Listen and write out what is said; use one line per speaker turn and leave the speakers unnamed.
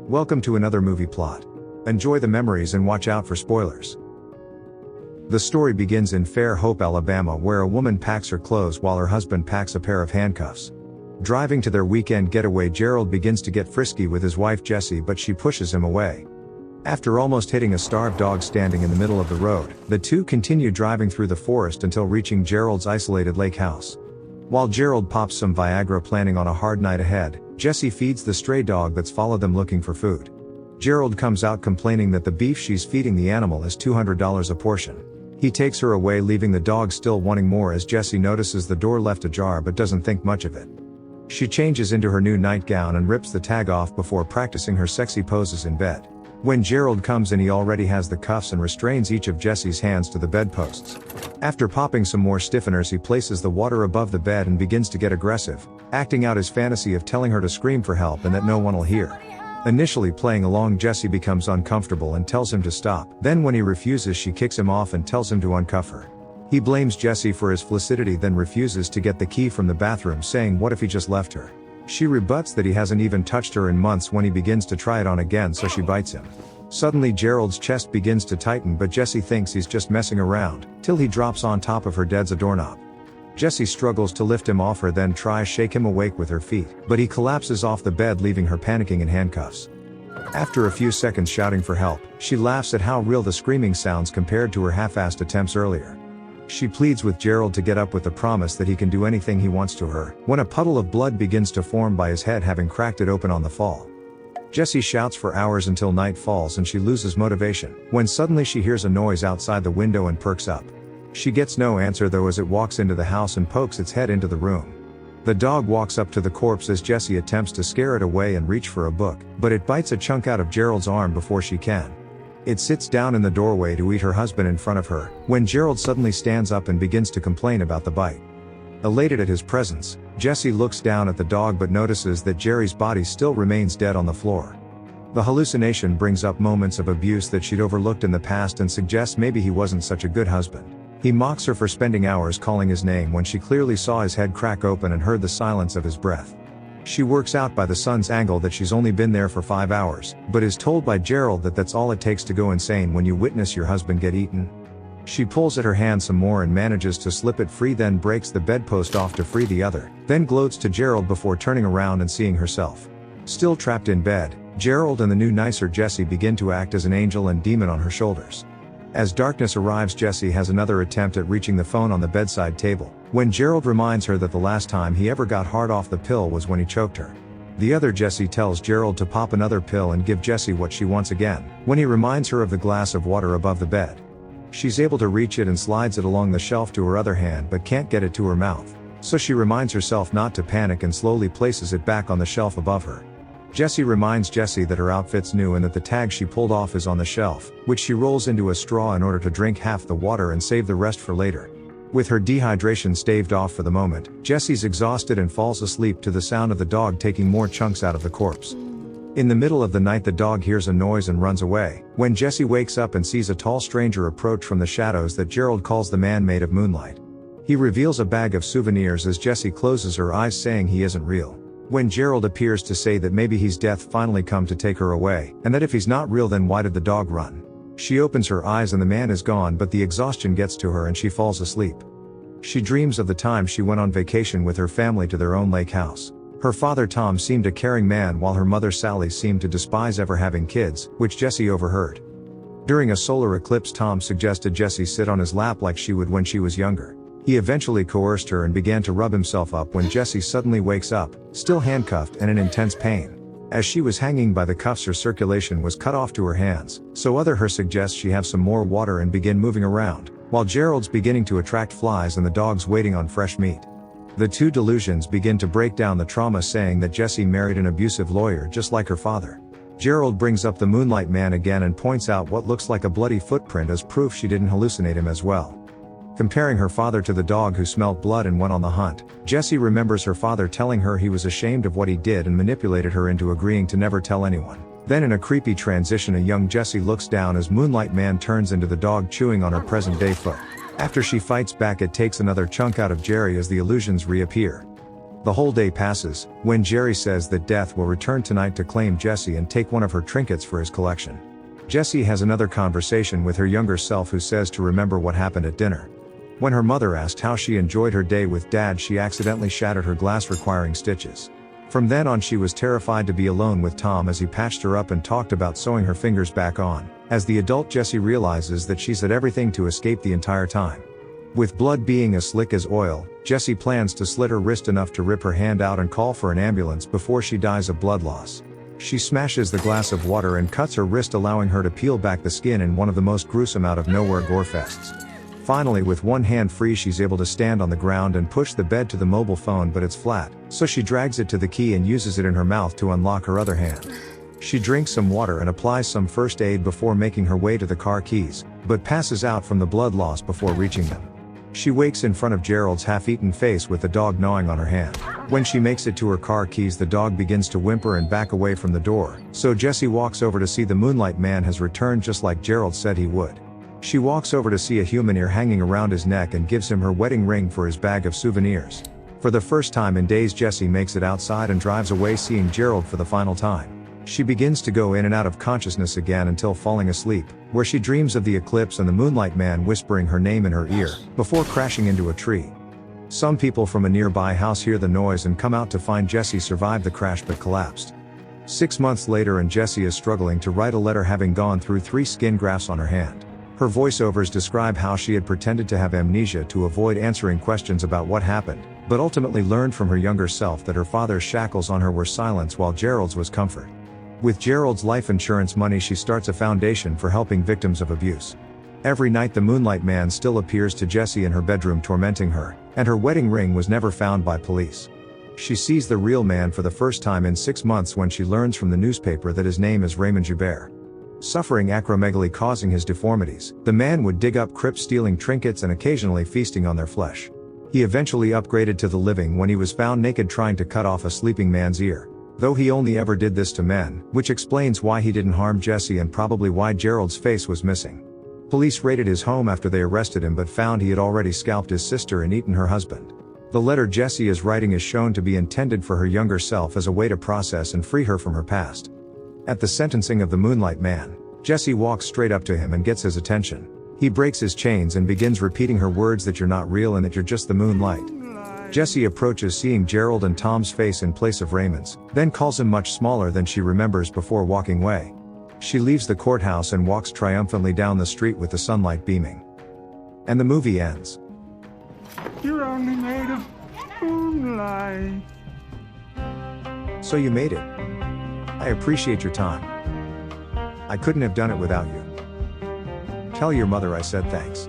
Welcome to another movie plot. Enjoy the memories and watch out for spoilers. The story begins in Fair Hope, Alabama, where a woman packs her clothes while her husband packs a pair of handcuffs. Driving to their weekend getaway, Gerald begins to get frisky with his wife Jessie, but she pushes him away. After almost hitting a starved dog standing in the middle of the road, the two continue driving through the forest until reaching Gerald's isolated lake house. While Gerald pops some Viagra planning on a hard night ahead, Jessie feeds the stray dog that's followed them looking for food. Gerald comes out complaining that the beef she's feeding the animal is $200 a portion. He takes her away, leaving the dog still wanting more as Jessie notices the door left ajar but doesn't think much of it. She changes into her new nightgown and rips the tag off before practicing her sexy poses in bed. When Gerald comes in, he already has the cuffs and restrains each of Jessie's hands to the bedposts. After popping some more stiffeners, he places the water above the bed and begins to get aggressive, acting out his fantasy of telling her to scream for help and that no one will hear. Initially playing along, Jessie becomes uncomfortable and tells him to stop. Then when he refuses, she kicks him off and tells him to uncuff her. He blames Jessie for his flaccidity, then refuses to get the key from the bathroom, saying what if he just left her. She rebuts that he hasn't even touched her in months when he begins to try it on again, so she bites him. Suddenly Gerald's chest begins to tighten, but Jessie thinks he's just messing around, till he drops on top of her dead as a doorknob. Jessie struggles to lift him off her, then tries shake him awake with her feet, but he collapses off the bed, leaving her panicking in handcuffs. After a few seconds shouting for help, she laughs at how real the screaming sounds compared to her half-assed attempts earlier. She pleads with Gerald to get up with the promise that he can do anything he wants to her, when a puddle of blood begins to form by his head, having cracked it open on the fall. Jessie shouts for hours until night falls and she loses motivation, when suddenly she hears a noise outside the window and perks up. She gets no answer though as it walks into the house and pokes its head into the room. The dog walks up to the corpse as Jessie attempts to scare it away and reach for a book, but it bites a chunk out of Gerald's arm before she can. It sits down in the doorway to eat her husband in front of her, when Gerald suddenly stands up and begins to complain about the bite. Elated at his presence, Jessie looks down at the dog but notices that Jerry's body still remains dead on the floor. The hallucination brings up moments of abuse that she'd overlooked in the past and suggests maybe he wasn't such a good husband. He mocks her for spending hours calling his name when she clearly saw his head crack open and heard the silence of his breath. She works out by the son's angle that she's only been there for 5 hours, but is told by Gerald that that's all it takes to go insane when you witness your husband get eaten. She pulls at her hand some more and manages to slip it free, then breaks the bedpost off to free the other, then gloats to Gerald before turning around and seeing herself. Still trapped in bed, Gerald and the new nicer Jessie begin to act as an angel and demon on her shoulders. As darkness arrives, Jessie has another attempt at reaching the phone on the bedside table, when Gerald reminds her that the last time he ever got hard off the pill was when he choked her. The other Jessie tells Gerald to pop another pill and give Jessie what she wants again, when he reminds her of the glass of water above the bed. She's able to reach it and slides it along the shelf to her other hand but can't get it to her mouth, so she reminds herself not to panic and slowly places it back on the shelf above her. Jessie reminds Jessie that her outfit's new and that the tag she pulled off is on the shelf, which she rolls into a straw in order to drink half the water and save the rest for later. With her dehydration staved off for the moment, Jessie's exhausted and falls asleep to the sound of the dog taking more chunks out of the corpse. In the middle of the night, the dog hears a noise and runs away, when Jessie wakes up and sees a tall stranger approach from the shadows that Gerald calls the man made of moonlight. He reveals a bag of souvenirs as Jessie closes her eyes, saying he isn't real. When Gerald appears to say that maybe he's death finally come to take her away, and that if he's not real then why did the dog run? She opens her eyes and the man is gone, but the exhaustion gets to her and she falls asleep. She dreams of the time she went on vacation with her family to their own lake house. Her father Tom seemed a caring man while her mother Sally seemed to despise ever having kids, which Jessie overheard. During a solar eclipse, Tom suggested Jessie sit on his lap like she would when she was younger. He eventually coerced her and began to rub himself up when Jessie suddenly wakes up, still handcuffed and in intense pain. As she was hanging by the cuffs, her circulation was cut off to her hands, so her suggests she have some more water and begin moving around, while Gerald's beginning to attract flies and the dog's waiting on fresh meat. The two delusions begin to break down the trauma, saying that Jessie married an abusive lawyer just like her father. Gerald brings up the Moonlight man again and points out what looks like a bloody footprint as proof she didn't hallucinate him as well. Comparing her father to the dog who smelt blood and went on the hunt, Jessie remembers her father telling her he was ashamed of what he did and manipulated her into agreeing to never tell anyone. Then in a creepy transition, a young Jessie looks down as Moonlight man turns into the dog chewing on her present-day foot. After she fights back, it takes another chunk out of Jerry as the illusions reappear. The whole day passes, when Jerry says that Death will return tonight to claim Jessie and take one of her trinkets for his collection. Jessie has another conversation with her younger self who says to remember what happened at dinner. When her mother asked how she enjoyed her day with Dad, she accidentally shattered her glass requiring stitches. From then on she was terrified to be alone with Tom as he patched her up and talked about sewing her fingers back on. As the adult Jessie realizes that she said everything to escape the entire time. With blood being as slick as oil, Jessie plans to slit her wrist enough to rip her hand out and call for an ambulance before she dies of blood loss. She smashes the glass of water and cuts her wrist, allowing her to peel back the skin in one of the most gruesome out of nowhere gore fests. Finally, with one hand free, she's able to stand on the ground and push the bed to the mobile phone, but it's flat, so she drags it to the key and uses it in her mouth to unlock her other hand. She drinks some water and applies some first aid before making her way to the car keys, but passes out from the blood loss before reaching them. She wakes in front of Gerald's half-eaten face with the dog gnawing on her hand. When she makes it to her car keys, the dog begins to whimper and back away from the door, so Jessie walks over to see the Moonlight man has returned just like Gerald said he would. She walks over to see a human ear hanging around his neck and gives him her wedding ring for his bag of souvenirs. For the first time in days, Jessie makes it outside and drives away, seeing Gerald for the final time. She begins to go in and out of consciousness again until falling asleep, where she dreams of the eclipse and the Moonlight man whispering her name in her ear, before crashing into a tree. Some people from a nearby house hear the noise and come out to find Jessie survived the crash but collapsed. 6 months later, and Jessie is struggling to write a letter, having gone through 3 skin grafts on her hand. Her voiceovers describe how she had pretended to have amnesia to avoid answering questions about what happened, but ultimately learned from her younger self that her father's shackles on her were silence while Gerald's was comfort. With Gerald's life insurance money, she starts a foundation for helping victims of abuse. Every night the Moonlight man still appears to Jessie in her bedroom tormenting her, and her wedding ring was never found by police. She sees the real man for the first time in 6 months when she learns from the newspaper that his name is Raymond Joubert. Suffering acromegaly causing his deformities, the man would dig up crypts, stealing trinkets and occasionally feasting on their flesh. He eventually upgraded to the living when he was found naked trying to cut off a sleeping man's ear. Though he only ever did this to men, which explains why he didn't harm Jessie and probably why Gerald's face was missing. Police raided his home after they arrested him but found he had already scalped his sister and eaten her husband. The letter Jessie is writing is shown to be intended for her younger self as a way to process and free her from her past. At the sentencing of the Moonlight man, Jessie walks straight up to him and gets his attention. He breaks his chains and begins repeating her words that you're not real and that you're just the moonlight. Jessie approaches, seeing Gerald and Tom's face in place of Raymond's, then calls him much smaller than she remembers before walking away. She leaves the courthouse and walks triumphantly down the street with the sunlight beaming. And the movie ends.
You're only made of moonlight.
So you made it. I appreciate your time. I couldn't have done it without you. Tell your mother I said thanks.